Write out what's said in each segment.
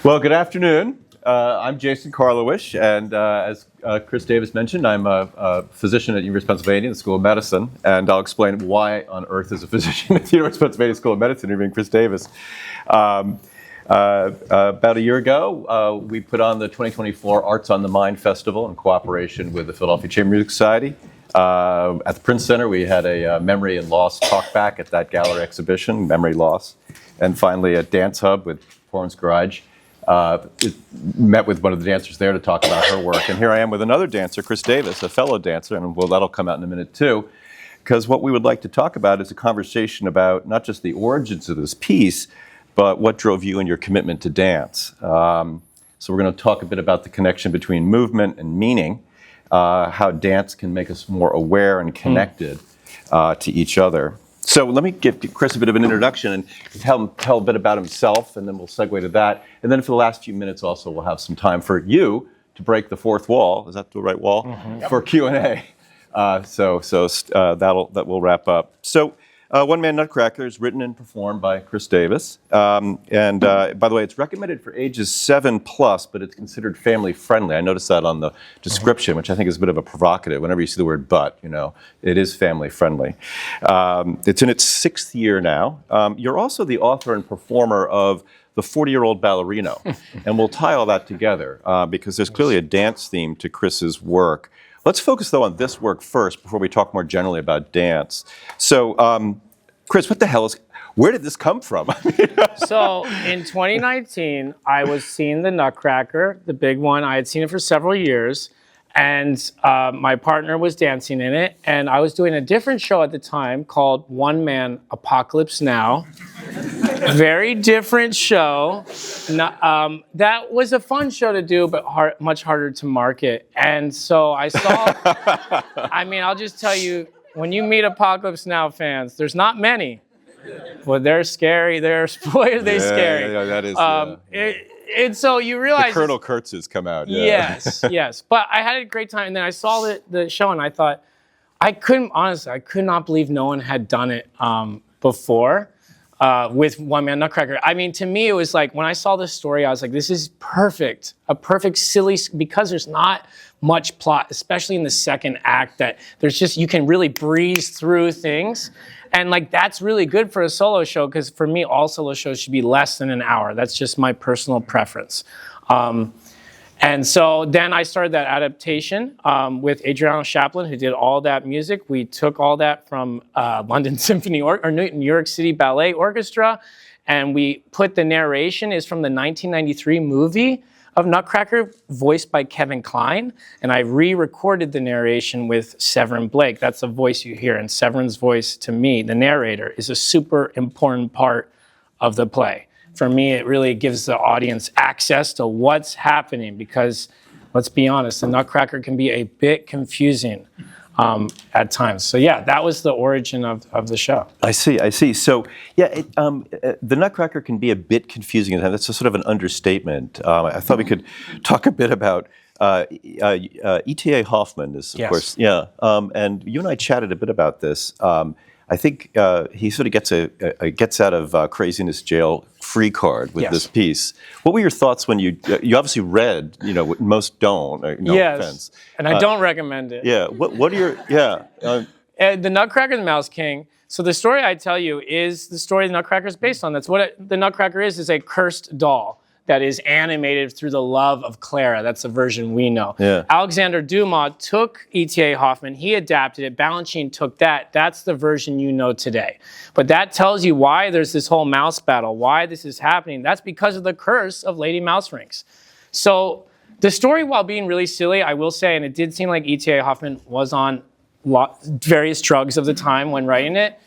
Well, good afternoon. I'm Jason Karlawish, and as Chris Davis mentioned, I'm a physician at University of Pennsylvania, the School of Medicine, and I'll explain why on earth is a physician at the University of Pennsylvania School of Medicine interviewing Chris Davis. About a year ago, we put on the 2024 Arts on the Mind Festival in cooperation with the Philadelphia Chamber Music Society. At the Prince Center, we had a Memory and Loss talkback at that gallery exhibition, Memory Loss. And finally, at Dance Hub with Florence Garage, met with one of the dancers there to talk about her work. And here I am with another dancer, Chris Davis, a fellow dancer, and well, that'll come out in a minute too, because what we would like to talk about is a conversation about not just the origins of this piece, but what drove you and your commitment to dance. So we're going to talk a bit about the connection between movement and meaning, how dance can make us more aware and connected to each other. So let me give Chris a bit of an introduction and tell a bit about himself, and then we'll segue to that. And then for the last few minutes also, we'll have some time for you to break the fourth wall. Is that the right wall? For Q&A. That will wrap up. So One-Man Nutcracker is written and performed by Chris Davis. By the way, it's recommended for ages 7+, but it's considered family friendly. I noticed that on the description, which I think is a bit of a provocative. Whenever you see the word but, it is family friendly. It's in its 6th year now. You're also the author and performer of The 40-Year-Old Ballerino. And we'll tie all that together because there's clearly a dance theme to Chris's work. Let's focus, though, on this work first before we talk more generally about dance. So, Chris, where did this come from? So, in 2019, I was seeing the Nutcracker, the big one. I had seen it for several years, and my partner was dancing in it, and I was doing a different show at the time called One-Man Apocalypse Now. Very different show. That was a fun show to do, but much harder to market. And so I saw, I'll just tell you, when you meet Apocalypse Now fans, there's not many. Well, they're scary. They're scary. Yeah, that is. And so you realize... The Colonel Kurtzes come out. Yeah. Yes. But I had a great time. And then I saw the show and I thought, I could not believe no one had done it before. With One-Man Nutcracker. To me, it was like, when I saw this story, I was like, this is perfect. A perfect, silly, because there's not much plot, especially in the second act, that you can really breeze through things. And that's really good for a solo show, because for me, all solo shows should be less than an hour. That's just my personal preference. And so then I started that adaptation with Adriano Chaplin, who did all that music. We took all that from London Symphony or New York City Ballet Orchestra, and we put the narration is from the 1993 movie of Nutcracker, voiced by Kevin Kline, and I re-recorded the narration with Severin Blake. That's the voice you hear, and Severin's voice, to me, the narrator, is a super important part of the play. For me, it really gives the audience access to what's happening because, let's be honest, the Nutcracker can be a bit confusing at times. So yeah, that was the origin of the show. I see. So yeah, the Nutcracker can be a bit confusing at times. That's a sort of an understatement. I thought we could talk a bit about E.T.A. Hoffman is, of course, and you and I chatted a bit about this. I think he sort of gets out of craziness jail free card with this piece. What were your thoughts when you obviously read, what most don't, no offense. And I don't recommend it. Yeah, what are your, The Nutcracker and the Mouse King. So the story I tell you is the story the Nutcracker is based on. That's what the Nutcracker is a cursed doll that is animated through the love of Clara. That's the version we know. Yeah. Alexander Dumas took E.T.A. Hoffman. He adapted it. Balanchine took that. That's the version you know today. But that tells you why there's this whole mouse battle, why this is happening. That's because of the curse of Lady Mouserings. So the story, while being really silly, I will say, and it did seem like E.T.A. Hoffman was on various drugs of the time when writing it,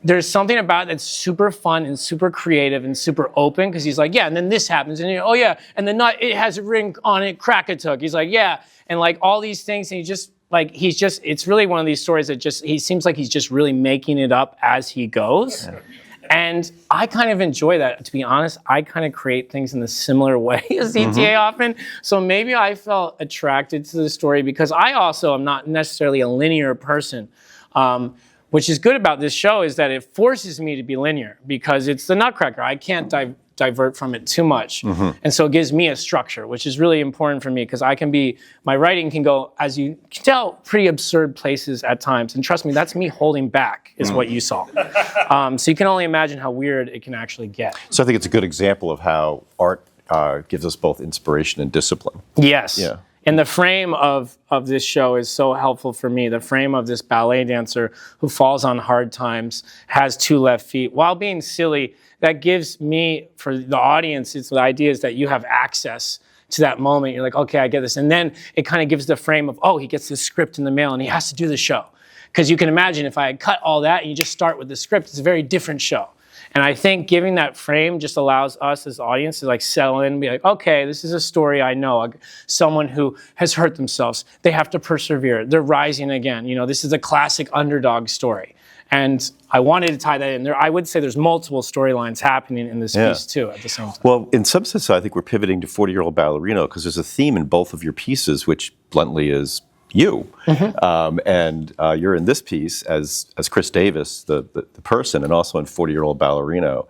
there's something about it that's super fun and super creative and super open, because he's like, yeah, and then this happens, and oh yeah, and the nut, it has a ring on it, Crackatook. He's like, yeah, and all these things, and it's really one of these stories that he seems like he's just really making it up as he goes. Yeah. And I kind of enjoy that. To be honest, I kind of create things in a similar way as E.T.A. Hoffman. So maybe I felt attracted to the story because I also am not necessarily a linear person. Which is good about this show is that it forces me to be linear because it's the Nutcracker. I can't divert from it too much. And so it gives me a structure, which is really important for me because my writing can go, as you can tell, pretty absurd places at times. And trust me, that's me holding back is what you saw. So you can only imagine how weird it can actually get. So I think it's a good example of how art gives us both inspiration and discipline. Yes. Yeah. And the frame of this show is so helpful for me. The frame of this ballet dancer who falls on hard times, has 2 left feet, while being silly, that gives me, for the audience, it's the idea is that you have access to that moment. You're like, okay, I get this. And then it kind of gives the frame of, oh, he gets this script in the mail and he has to do the show. Because you can imagine if I had cut all that and you just start with the script, it's a very different show. And I think giving that frame just allows us as the audience to like settle in and be like, okay, this is a story I know. Someone who has hurt themselves. They have to persevere. They're rising again. You know, this is a classic underdog story. And I wanted to tie that in there. I would say there's multiple storylines happening in this piece too at the same time. Well, in some sense, I think we're pivoting to 40-Year-Old Ballerino because there's a theme in both of your pieces, which bluntly is you. And you're in this piece as Chris Davis, the person, and also in 40-Year-Old Ballerino.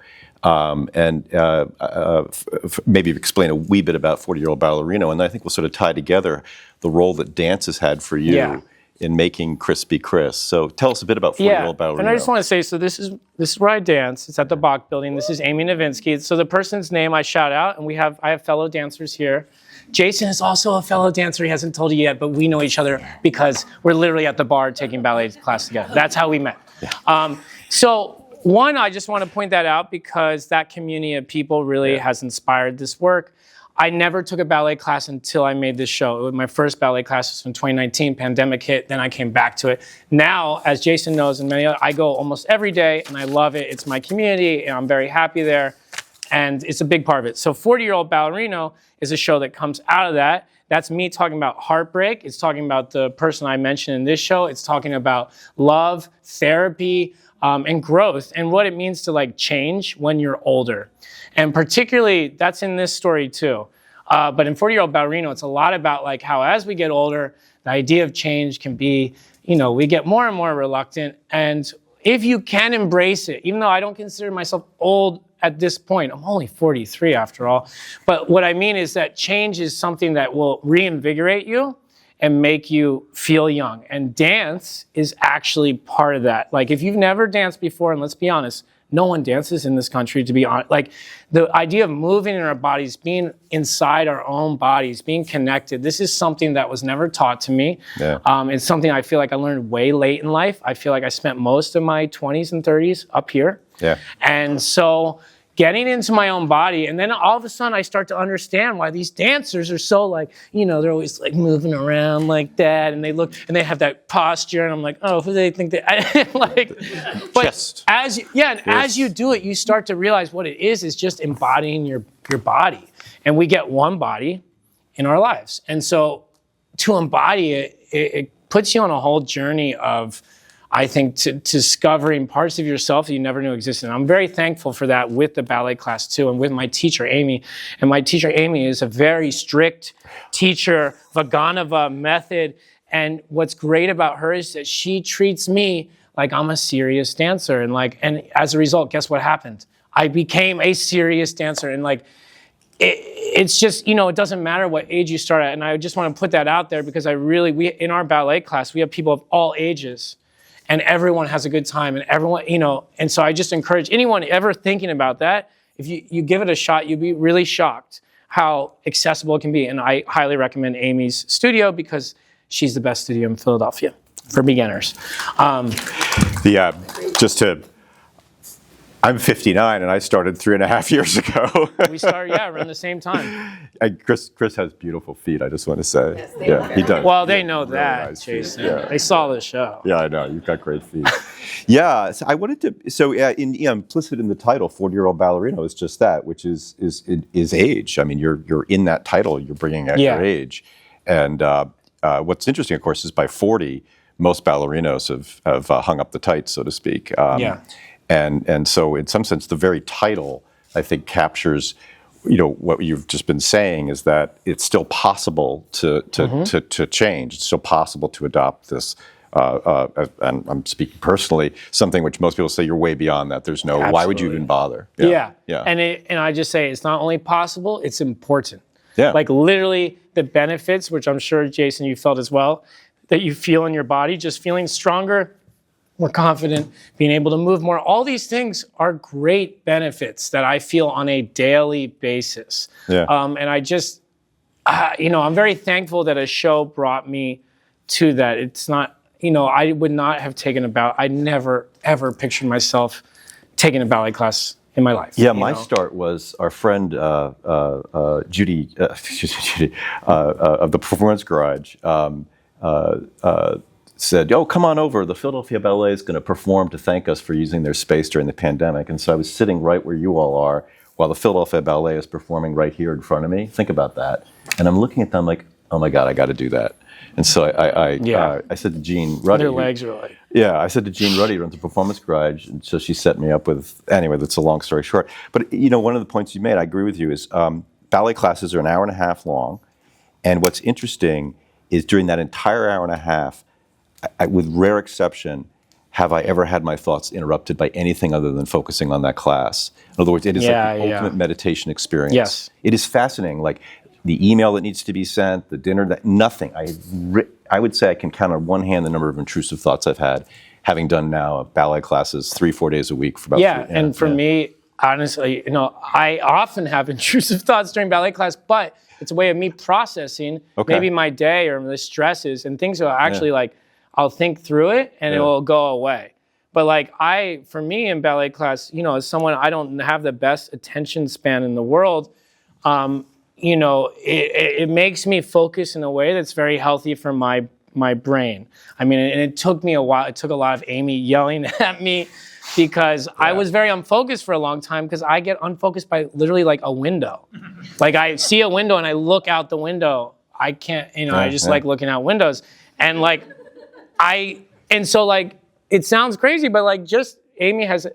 Maybe explain a wee bit about 40-Year-Old Ballerino, and I think we'll sort of tie together the role that dance has had for you in making Chris be Chris. So tell us a bit about 40-Year-Old Ballerino. And I just want to say, so this is where I dance. It's at the Bach Building. This is Amy Novinsky. So the person's name I shout out, and I have fellow dancers here. Jason is also a fellow dancer. He hasn't told you yet, but we know each other because we're literally at the bar taking ballet class together. That's how we met. So one, I just want to point that out because that community of people really has inspired this work. I never took a ballet class until I made this show. My first ballet class was from 2019, pandemic hit, then I came back to it. Now, as Jason knows and many others, I go almost every day and I love it. It's my community and I'm very happy there. And it's a big part of it. So 40-Year-Old Ballerino is a show that comes out of that. That's me talking about heartbreak. It's talking about the person I mentioned in this show. It's talking about love, therapy, and growth, and what it means to like change when you're older. And particularly, that's in this story too. But in 40-Year-Old Ballerino, it's a lot about like how as we get older, the idea of change can be, we get more and more reluctant. And if you can embrace it, even though I don't consider myself old at this point, I'm only 43 after all. But what I mean is that change is something that will reinvigorate you and make you feel young. And dance is actually part of that. Like if you've never danced before, and let's be honest, no one dances in this country, to be honest. Like the idea of moving in our bodies, being inside our own bodies, being connected, this is something that was never taught to me. It's something I feel like I learned way late in life. I feel like I spent most of my 20s and 30s up here. And so getting into my own body, and then all of a sudden I start to understand why these dancers are so like, they're always like moving around like that, and they look, and they have that posture, and I'm like, oh, who do they think they, like, but Chest. As you do it, you start to realize what it is just embodying your body, and we get one body in our lives, and so to embody it, it puts you on a whole journey of, I think, to discovering parts of yourself that you never knew existed. And I'm very thankful for that with the ballet class too, and with my teacher, Amy. And my teacher, Amy, is a very strict teacher, Vaganova method. And what's great about her is that she treats me like I'm a serious dancer. And as a result, guess what happened? I became a serious dancer. And it's just, it doesn't matter what age you start at. And I just want to put that out there because we in our ballet class, we have people of all ages. And everyone has a good time, and everyone, and so I just encourage anyone ever thinking about that, if you give it a shot, you'll be really shocked how accessible it can be. And I highly recommend Amy's studio because she's the best studio in Philadelphia for beginners. I'm 59, and I started 3.5 years ago. We started, around the same time. Chris has beautiful feet, I just want to say. Yes, he does. Well, they know really that, nice Jason. feet. They saw the show. Yeah, I know. You've got great feet. So I wanted to. So, implicit in the title, 40-Year-Old Ballerino, is just that, which is age. I mean, you're in that title. You're bringing out your age, and what's interesting, of course, is by 40, most ballerinos have hung up the tights, so to speak. And so, in some sense, the very title, I think, captures, what you've just been saying is that it's still possible to change. It's still possible to adopt this and I'm speaking personally, something which most people say you're way beyond that. There's no, why would you even bother? Yeah. Yeah. And I just say it's not only possible, it's important. Yeah. Like literally the benefits, which I'm sure, Jason, you felt as well, that you feel in your body, just feeling stronger, more confident, being able to move more. All these things are great benefits that I feel on a daily basis. Yeah. And I just, I'm very thankful that a show brought me to that. It's not, I would not have taken a ballet. I never, ever pictured myself taking a ballet class in my life. Yeah, my start was our friend Judy, Judy of the Performance Garage, said, "Oh, come on over. The Philadelphia Ballet is going to perform to thank us for using their space during the pandemic." And so I was sitting right where you all are while the Philadelphia Ballet is performing right here in front of me. Think about that. And I'm looking at them like, oh my God, I got to do that. And so I said to Jean Ruddy. Their legs are like. Yeah, I said to Jean Ruddy, who runs the Performance Garage, and so she set me up with, anyway, that's a long story short. But, one of the points you made, I agree with you, is ballet classes are an hour and a half long. And what's interesting is during that entire hour and a half, with rare exception, have I ever had my thoughts interrupted by anything other than focusing on that class. In other words, it is like the ultimate meditation experience. Yes. It is fascinating. Like the email that needs to be sent, the dinner, nothing. I would say I can count on one hand the number of intrusive thoughts I've had, having done now ballet classes 3-4 days a week for about for me, honestly, I often have intrusive thoughts during ballet class, but it's a way of me processing maybe my day or the stresses and things that actually like, I'll think through it and it will go away. But like for me in ballet class, as someone, I don't have the best attention span in the world, it makes me focus in a way that's very healthy for my brain. I mean, and it took me a while. It took a lot of Amy yelling at me because I was very unfocused for a long time because I get unfocused by literally like a window. Like I see a window and I look out the window. I can't, I just like looking out windows. And like, it sounds crazy, but like just Amy has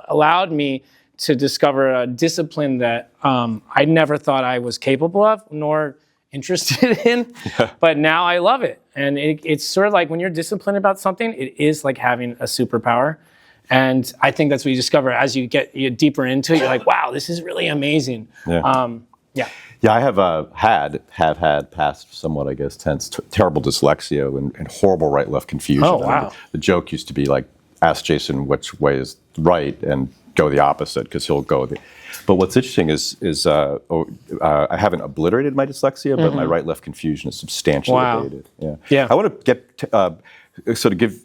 allowed me to discover a discipline that I never thought I was capable of nor interested in, but now I love it. And it's sort of like when you're disciplined about something, it is like having a superpower. And I think that's what you discover as you get deeper into it. You're like, wow, this is really amazing. Yeah, I have had past somewhat, I guess, tense, terrible dyslexia and horrible right-left confusion. Oh, wow. The joke used to be like, ask Jason which way is right and go the opposite because he'll go But what's interesting is I haven't obliterated my dyslexia, but my right-left confusion is substantially abated. Yeah. I want to get sort of give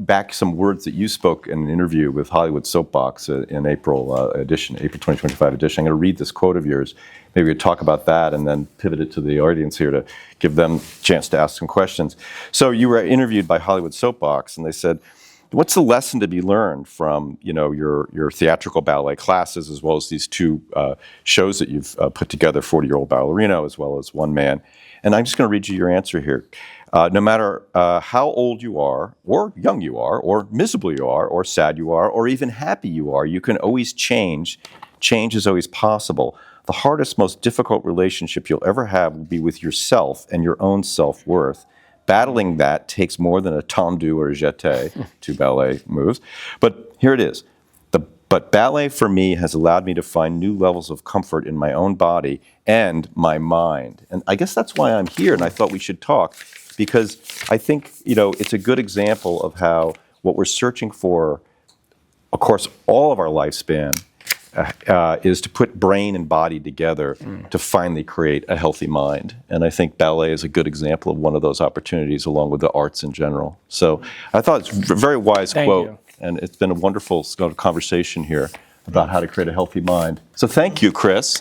back some words that you spoke in an interview with Hollywood Soapbox in April 2025 edition. I'm going to read this quote of yours. Maybe we'll talk about that and then pivot it to the audience here to give them a chance to ask some questions. So you were interviewed by Hollywood Soapbox, and they said, what's the lesson to be learned from your theatrical ballet classes as well as these two shows that you've put together, 40-Year-Old Ballerino as well as One Man? And I'm just going to read you your answer here. No matter how old you are, or young you are, or miserable you are, or sad you are, or even happy you are, you can always change. Change is always possible. The hardest, most difficult relationship you'll ever have will be with yourself and your own self-worth. Battling that takes more than a tendu or a jeté, two ballet moves. But here it is. But ballet for me has allowed me to find new levels of comfort in my own body and my mind. And I guess that's why I'm here, and I thought we should talk, because I think, it's a good example of how what we're searching for, of course, all of our lifespan, is to put brain and body together to finally create a healthy mind. And I think ballet is a good example of one of those opportunities, along with the arts in general. So I thought it's a very wise quote. You. And it's been a wonderful conversation here about how to create a healthy mind. So thank you, Chris.